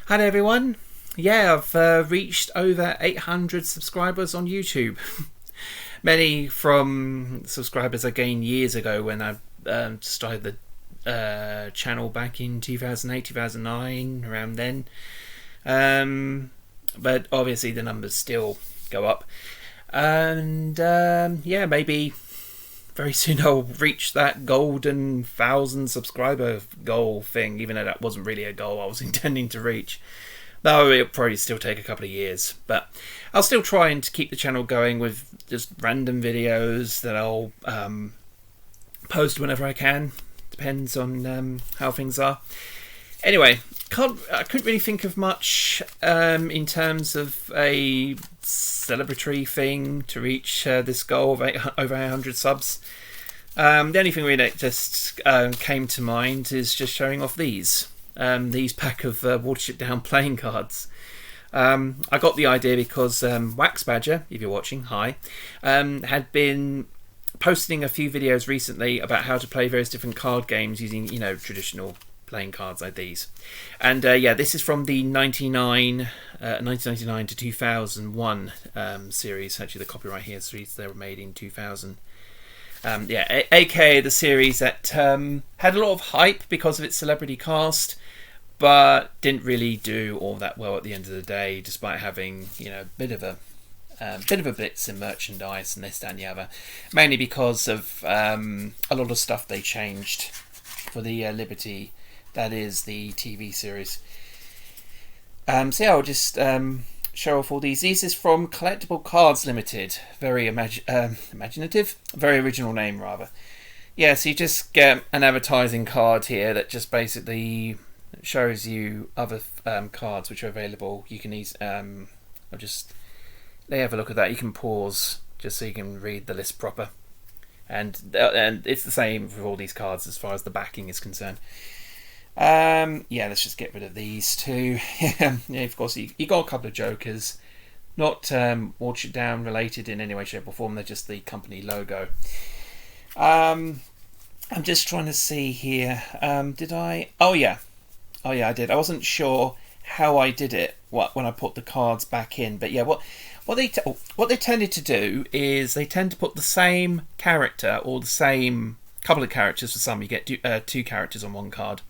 Hi there, everyone. Yeah, I've reached over 800 subscribers on YouTube. Many from subscribers I gained years ago when I started the channel back in 2008, 2009, around then. But obviously the numbers still go up. And yeah, maybe very soon I'll reach that golden 1,000 subscriber goal thing, even though that wasn't really a goal I was intending to reach. Though it'll probably still take a couple of years. But I'll still try and keep the channel going with just random videos that I'll post whenever I can. Depends on how things are. Anyway, I couldn't really think of much in terms of a celebratory thing to reach this goal of over 800 subs. The only thing really that just came to mind is just showing off these pack of Watership Down playing cards. I got the idea because Wax Badger, if you're watching, hi, had been posting a few videos recently about how to play various different card games using, traditional playing cards like these. And yeah, this is from the 1999 to 2001 series. Actually, the copyright here says they were made in 2000. Yeah, aka the series that had a lot of hype because of its celebrity cast, but didn't really do all that well at the end of the day, despite having a bit of a blitz in merchandise and this, that, and the other. Mainly because of a lot of stuff they changed for the Liberty, that is the TV series. So yeah, I'll just show off all these. This is from Collectible Cards Limited. Very imaginative, very original name rather. Yeah, so you just get an advertising card here that just basically shows you other cards which are available. You can I'll just have a look at that. You can pause just so you can read the list proper, and it's the same for all these cards as far as the backing is concerned. Yeah, let's just get rid of these two. Yeah, of course, you got a couple of jokers, not Watership Down related in any way, shape or form. They're just the company logo. I'm just trying to see here. Did I? Oh yeah, I did. I wasn't sure how I did it when I put the cards back in, but yeah, what they tended to do is they tend to put the same character or the same couple of characters. For some, you get two characters on one card.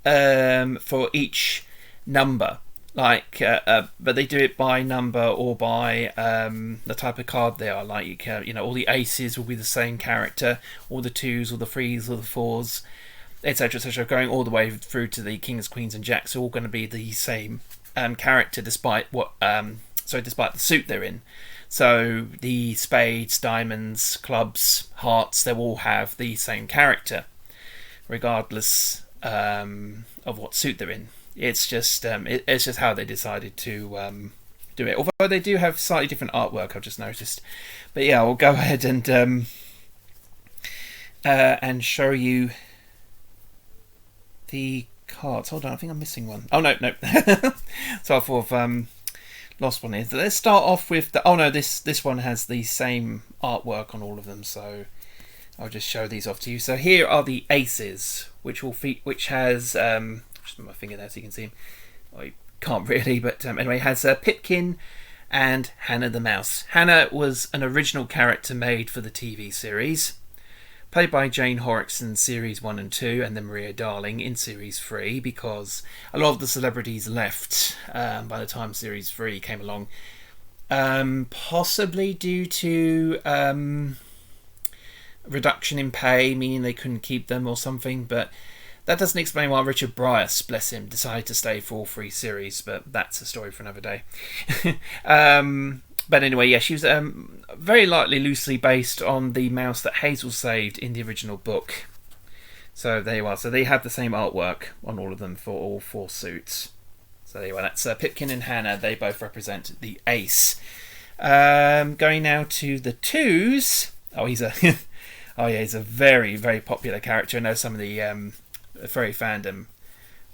For each number, but they do it by number or by the type of card they are. Like all the aces will be the same character, or the twos, or the threes, or the fours, etc., etc., going all the way through to the kings, queens, and jacks. Are all going to be the same character, despite despite the suit they're in. So the spades, diamonds, clubs, hearts, they all have the same character, regardless of what suit they're in. It's just how they decided to do it. Although they do have slightly different artwork, I've just noticed. But yeah, we'll go ahead and show you the cards. Hold on, I think I'm missing one. Oh no. So I thought I've lost one here. So let's start off with the. Oh no, this one has the same artwork on all of them. So I'll just show these off to you. So here are the aces, which has just put my finger there so you can see them. Well, you can't really, but anyway, it has Pipkin and Hannah the Mouse. Hannah was an original character made for the TV series, played by Jane Horrocks in Series 1 and 2, and then Maria Darling in Series 3, because a lot of the celebrities left by the time Series 3 came along, possibly due to reduction in pay, meaning they couldn't keep them or something, but that doesn't explain why Richard Bryce, bless him, decided to stay for all three series, but that's a story for another day. But anyway, yeah, she was very likely loosely based on the mouse that Hazel saved in the original book. So there you are. So they have the same artwork on all of them for all four suits. So there you are. That's Pipkin and Hannah. They both represent the ace. Going now to the twos. Oh, he's a he's a very, very popular character. I know some of the furry fandom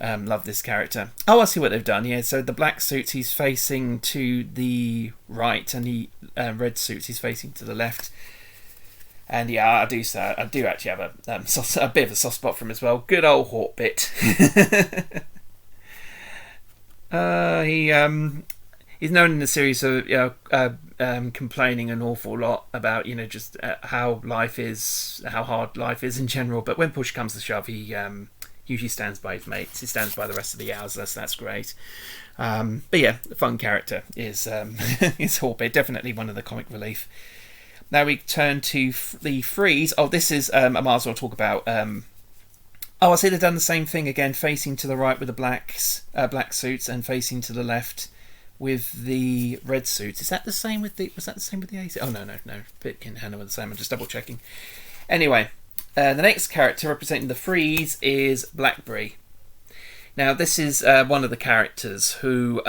love this character. Oh, I see what they've done. Yeah, so the black suits, he's facing to the right, and the red suits, he's facing to the left. And yeah, I do actually have a bit of a soft spot for him as well. Good old Hawkbit. He's known in the series of complaining an awful lot about just how life is, how hard life is in general. But when push comes to shove, he usually stands by his mates. He stands by the rest of the Yowzers. That's great. But yeah, the fun character is is Horbit. Definitely one of the comic relief. Now we turn to the Freeze. Oh, this is I might as well talk about. I see they've done the same thing again, facing to the right with the black suits and facing to the left with the red suits. Is that the same with the? Was that the same with the AC? Oh no. Bit and Hannah were the same. I'm just double checking. Anyway, the next character representing the Freeze is Blackberry. Now this is one of the characters who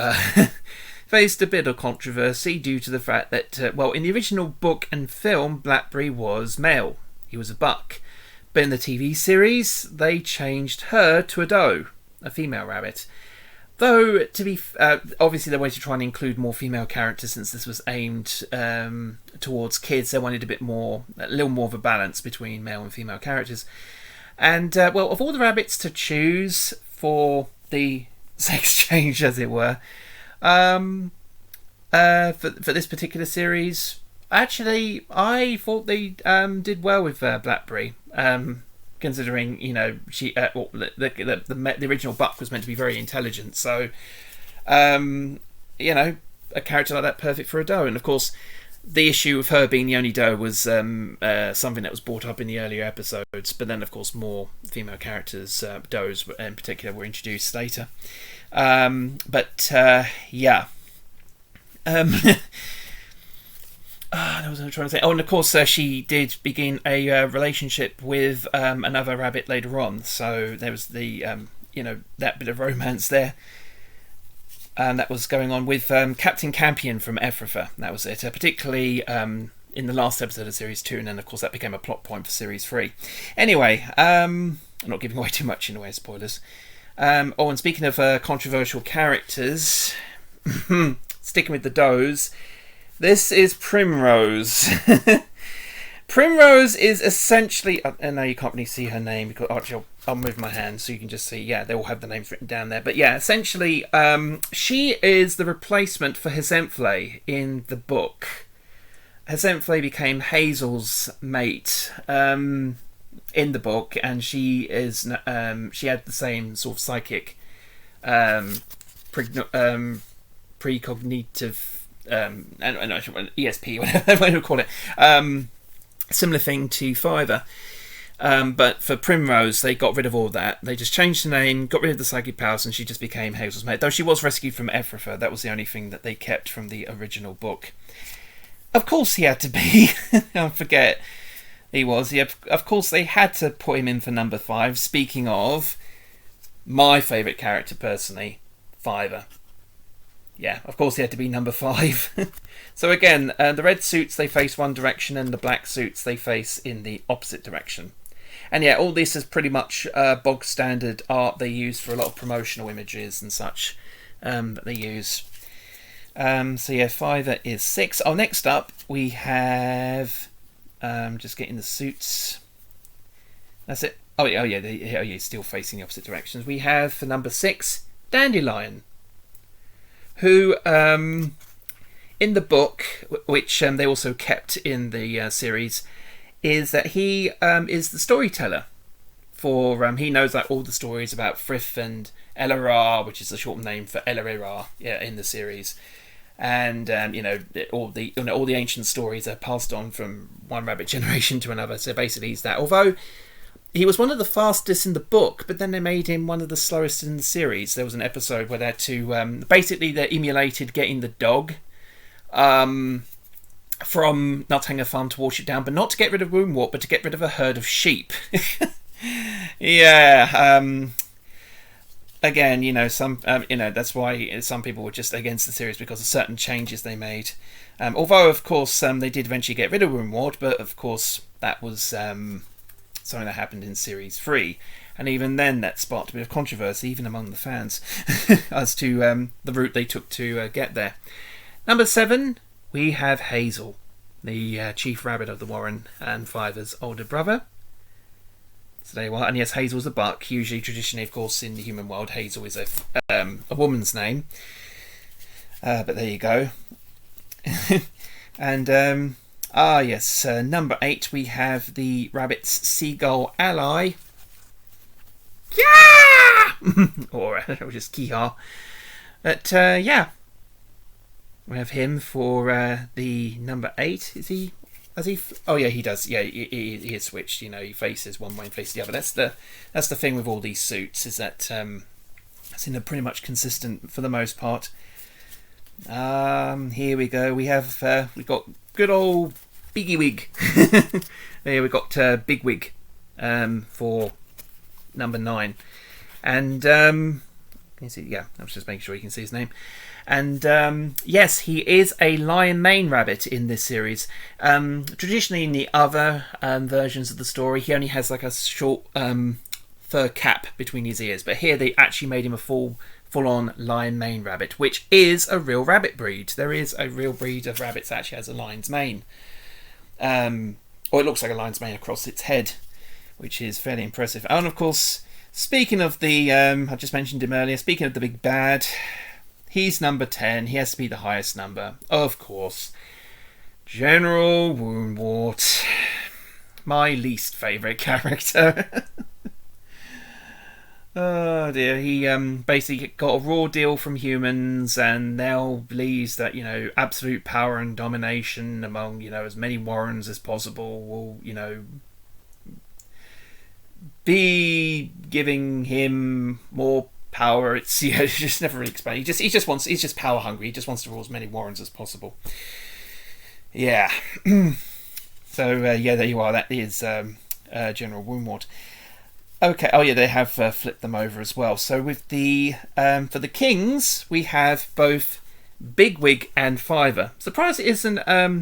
faced a bit of controversy due to the fact that, in the original book and film, Blackberry was male. He was a buck. But in the TV series, they changed her to a doe, a female rabbit. Though, to be obviously, they wanted to try and include more female characters since this was aimed towards kids. They wanted a little more of a balance between male and female characters. And, of all the rabbits to choose for the sex change, as it were, for this particular series, actually, I thought they did well with Blackberry. Considering she the original buck was meant to be very intelligent, so a character like that perfect for a doe. And of course, the issue of her being the only doe was something that was brought up in the earlier episodes. But then, of course, more female characters, does in particular, were introduced later. That was what I was trying to say. Oh, and of course, she did begin a relationship with another rabbit later on. So there was the, that bit of romance there. And that was going on with Captain Campion from Ephrata. That was it. Particularly in the last episode of Series 2. And then, of course, that became a plot point for Series 3. Anyway, I'm not giving away too much in the way of spoilers. And speaking of controversial characters, sticking with the does, this is Primrose. Primrose is essentially... I know you can't really see her name, because actually I'll move my hand so you can just see. Yeah, they all have the names written down there. But yeah, essentially, she is the replacement for Hesemphle in the book. Hesemphle became Hazel's mate in the book, and she had the same sort of psychic precognitive... ESP, whatever you call it. Similar thing to Fiverr. But for Primrose, they got rid of all that. They just changed the name, got rid of the psychic powers, and she just became Hazel's mate. Though she was rescued from Ephrata. That was the only thing that they kept from the original book. Of course he had to be. I forget. He was. Yeah, of course they had to put him in for number 5. Speaking of, my favourite character personally, Fiverr. Yeah, of course he had to be number 5. So again, the red suits, they face one direction, and the black suits, they face in the opposite direction. And yeah, all this is pretty much bog standard art they use for a lot of promotional images and such that they use. So yeah, Fiverr is 6. Oh, next up we have... just getting the suits. That's it. Oh yeah, still facing the opposite directions. We have, for number 6, Dandelion, who, in the book, which they also kept in the series, is that he is the storyteller. For he knows like all the stories about Frith and Elara, which is the short name for Elara, in the series, and all the ancient stories are passed on from one rabbit generation to another. So basically, he's that. Although he was one of the fastest in the book, but then they made him one of the slowest in the series. There was an episode where they had to... basically, they emulated getting the dog from Nuthanger Farm to Watership Down, but not to get rid of Woundward, but to get rid of a herd of sheep. Yeah. Again, some... that's why some people were just against the series, because of certain changes they made. Although, of course, they did eventually get rid of Woundward, but, of course, that was... something that happened in Series 3, and even then that sparked a bit of controversy even among the fans as to the route they took to get there. Number 7, we have Hazel, the chief rabbit of the Warren and Fiverr's older brother. So there you are. And yes, Hazel's a buck. Usually, traditionally, of course, in the human world, Hazel is a woman's name. But there you go. And yes, number 8, we have the rabbit's Seagull ally. Yeah! or just Kiha. But yeah, we have him for the number 8. Is he? Has he? Oh yeah, he does. Yeah, he is switched. You know, he faces one way and faces the other. That's the thing with all these suits, is that it's in a pretty much consistent for the most part. Here we go. We got good old Biggie Wig. There we got Big Wig for number 9, and can you see? Yeah, I was just making sure you can see his name. And yes, he is a lion mane rabbit in this series. Traditionally, in the other versions of the story, he only has like a short fur cap between his ears, but here they actually made him a full-on lion mane rabbit, which is a real rabbit breed. There is a real breed of rabbits that actually has a lion's mane, or it looks like a lion's mane across its head, which is fairly impressive. And of course, speaking of the, I just mentioned him earlier, speaking of the big bad, he's number 10. He has to be the highest number, of course. General Woundward, my least favourite character. Oh dear, he basically got a raw deal from humans, and now believes that, you know, absolute power and domination among, you know, as many Warrens as possible will, you know, be giving him more power. It's, you know, it's just never really explained. He's just power hungry. He just wants to rule as many Warrens as possible. Yeah. So yeah, there you are. That is General Woundward. Okay. Oh yeah, they have flipped them over as well. So with the for the kings, we have both Bigwig and Fiverr. Surprised it isn't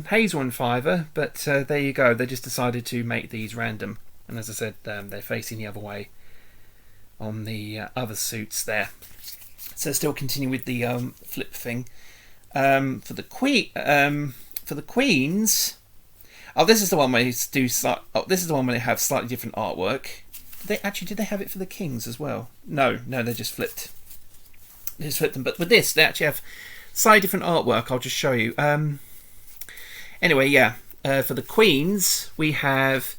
Hazel and Fiverr, but there you go. They just decided to make these random, and as I said, they're facing the other way on the other suits there. So still continue with the flip thing. For the queens. Oh, this is the one where they do. This is the one where they have slightly different artwork. Did they have it for the kings as well? No, they just flipped. They just flipped them. But with this, they actually have slightly different artwork. I'll just show you. Anyway, yeah. For the queens, we have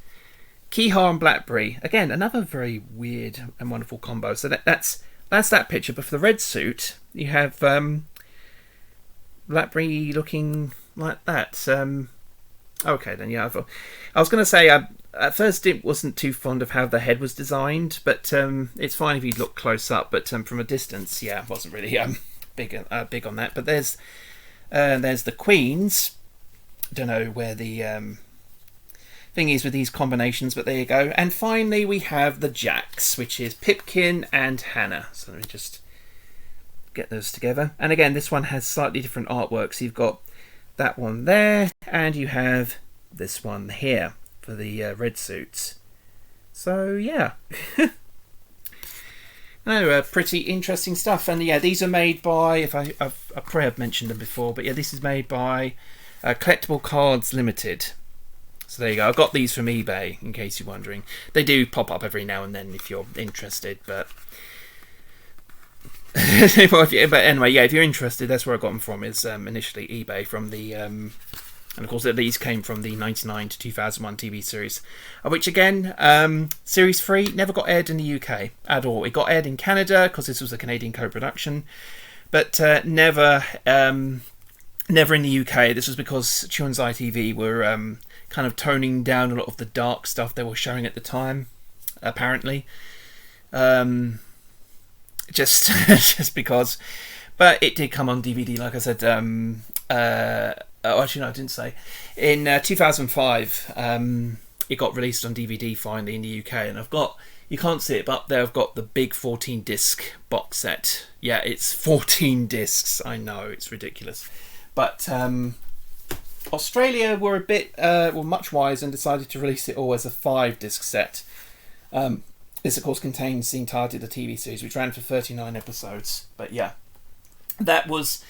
Kiha and Blackberry. Again, another very weird and wonderful combo. So that's that picture. But for the red suit, you have Blackberry looking like that. Okay, then, yeah. I was going to say, at first it wasn't too fond of how the head was designed, but it's fine if you look close up. But from a distance, yeah, I wasn't really big on that. But there's the queens. Don't know where the thing is with these combinations, but there you go. And finally, we have the jacks, which is Pipkin and Hannah. So let me just get those together. And again, this one has slightly different artwork. So you've got that one there, and you have this one here for the red suits. So yeah. No, pretty interesting stuff. And yeah, these are made by, I've probably have mentioned them before, but yeah, this is made by Collectible Cards Limited. So there you go. I got these from eBay, in case you're wondering. They do pop up every now and then if you're interested, but but anyway, yeah, if you're interested, that's where I got them from, is initially eBay, from the and of course these came from the 99 to 2001 TV series, which again, series 3 never got aired in the UK at all. It got aired in Canada because this was a Canadian co-production, but never in the UK. This was because Children's ITV were kind of toning down a lot of the dark stuff they were showing at the time, apparently. Just because, but it did come on DVD, like I said. Actually, no, I didn't say. In 2005, it got released on DVD finally in the UK, and you can't see it, but up there I've got the big 14-disc box set. Yeah, it's 14 discs. I know, it's ridiculous, but Australia were much wiser and decided to release it all as a 5-disc set. This, of course, contains the entirety of the TV series, which ran for 39 episodes. But yeah, that was.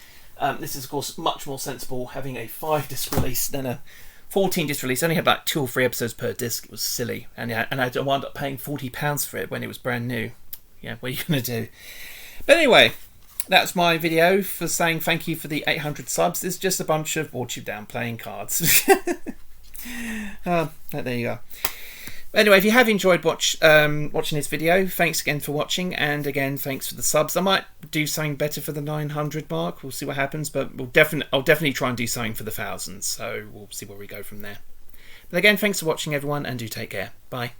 This is, of course, much more sensible having a 5-disc release than a 14 disc release. I only had like 2 or 3 episodes per disc. It was silly, and I wound up paying £40 for it when it was brand new. Yeah, what are you gonna do? But anyway, that's my video for saying thank you for the 800 subs. It's just a bunch of Watership down playing cards. There you go. Anyway, if you have enjoyed watching this video, thanks again for watching, and again, thanks for the subs. I might do something better for the 900 mark. We'll see what happens, but I'll definitely try and do something for the 1000s. So we'll see where we go from there. But again, thanks for watching, everyone, and do take care. Bye.